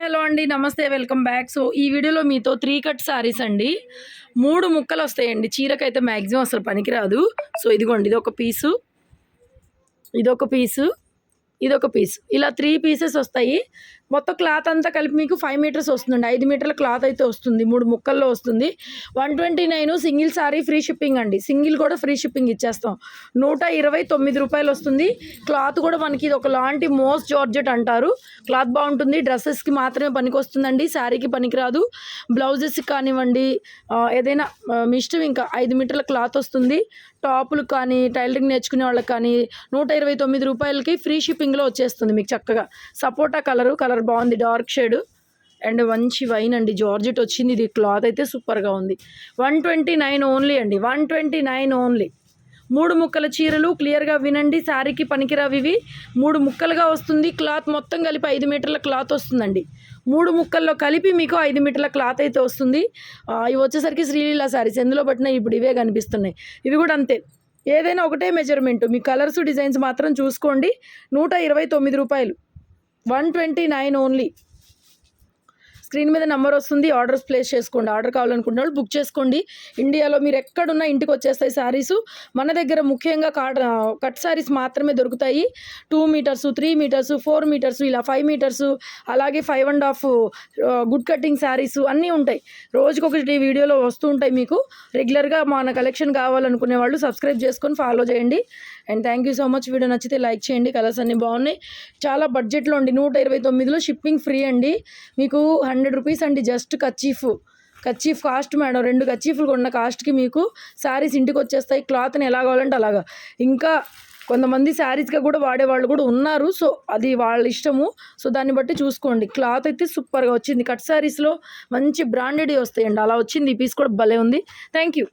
Hello అండి, నమస్తే, welcome back. So ఈ వీడియోలో మీతో 3 కట్ సారీస్ అండి. 3 ముక్కలు వస్తాయండి. చీరకైతే మ్యాక్సిమం అసలు పనికిరాదు. సో ఇదిగోండి, ఇదొక పీసు, ఇదొక పీసు, ఇదొక పీస్, ఇలా 3 పీసెస్ వస్తాయి. మొత్తం క్లాత్ అంతా కలిపి మీకు 5 మీటర్స్ వస్తుందండి. 5 మీటర్ల క్లాత్ అయితే వస్తుంది. 3 ముక్కల్లో వస్తుంది. 129 సింగిల్ సారీ ఫ్రీ షిప్పింగ్ అండి. సింగిల్ కూడా ఫ్రీ షిప్పింగ్ ఇచ్చేస్తాం. 129 రూపాయలు వస్తుంది. క్లాత్ కూడా మనకి ఇది ఒకలాంటి మోస్ జార్జెట్ అంటారు. క్లాత్ బాగుంటుంది. డ్రెస్సెస్కి మాత్రమే పనికి వస్తుందండి, శారీకి పనికిరాదు. బ్లౌజెస్కి కానివ్వండి, ఏదైనా మీ ఇష్టం. ఇంకా 5 మీటర్ల క్లాత్ వస్తుంది. టాపులు కానీ, టైలరింగ్ నేర్చుకునే వాళ్ళకి కానీ 129 రూపాయలకి ఫ్రీ షిప్పింగ్లో వచ్చేస్తుంది మీకు చక్కగా. సపోటా కలర్ బాగుంది, డార్క్ షేడ్ అండ్ మంచి వైన్ అండి. జార్జెట్ వచ్చింది. ఇది క్లాత్ అయితే సూపర్గా ఉంది. 129 ఓన్లీ అండి, 129 ఓన్లీ. 3 ముక్కల చీరలు. క్లియర్గా వినండి, శారీకి పనికిరావు ఇవి. 3 ముక్కలుగా వస్తుంది. క్లాత్ మొత్తం కలిపి 5 మీటర్ల క్లాత్ వస్తుందండి. 3 ముక్కల్లో కలిపి మీకు 5 మీటర్ల క్లాత్ అయితే వస్తుంది. ఇవి వచ్చేసరికి శ్రీలీల శారీస్. ఎందులో పట్టినా ఇప్పుడు ఇవే కనిపిస్తున్నాయి. ఇవి కూడా అంతే, ఏదైనా ఒకటే మెజర్మెంట్. మీ కలర్స్ డిజైన్స్ మాత్రం చూసుకోండి. 129 రూపాయలు, 129 ఓన్లీ. స్క్రీన్ మీద నెంబర్ వస్తుంది, ఆర్డర్స్ ప్లేస్ చేసుకోండి. ఆర్డర్ కావాలనుకున్న వాళ్ళు బుక్ చేసుకోండి. ఇండియాలో మీరు ఎక్కడున్నా ఇంటికి వచ్చేస్తాయి శారీసు. మన దగ్గర ముఖ్యంగా కట్ శారీస్ మాత్రమే దొరుకుతాయి. 2 మీటర్స్, 3 మీటర్స్, 4 మీటర్స్, ఇలా 5 మీటర్స్, అలాగే 5.5 గుడ్ కటింగ్ శారీస్ అన్నీ ఉంటాయి. రోజుకొకటి వీడియోలో వస్తూ ఉంటాయి మీకు. రెగ్యులర్గా మన కలెక్షన్ కావాలనుకునే వాళ్ళు సబ్స్క్రైబ్ చేసుకొని ఫాలో చేయండి. And thank you so much. Video నచ్చితే లైక్ చేయండి. కలర్స్ అన్నీ బాగున్నాయి. చాలా బడ్జెట్లో ఉండి 129లో షిప్పింగ్ ఫ్రీ అండి. మీకు 100 రూపీస్ అండి జస్ట్ కచ్చీఫ్ కాస్ట్ మేడం. 2 కచ్చీఫ్లు కొన్న కాస్ట్కి మీకు శారీస్ ఇంటికి వచ్చేస్తాయి. క్లాత్ని ఎలా కావాలంటే అలాగా. ఇంకా కొంతమంది శారీస్గా కూడా వాడేవాళ్ళు కూడా ఉన్నారు. సో అది వాళ్ళ ఇష్టము. సో దాన్ని బట్టి చూసుకోండి. క్లాత్ అయితే సూపర్గా వచ్చింది. కట్ శారీస్లో మంచి బ్రాండెడ్ వస్తాయండి. అలా వచ్చింది. ఈ పీస్ కూడా భలే ఉంది. Thank you.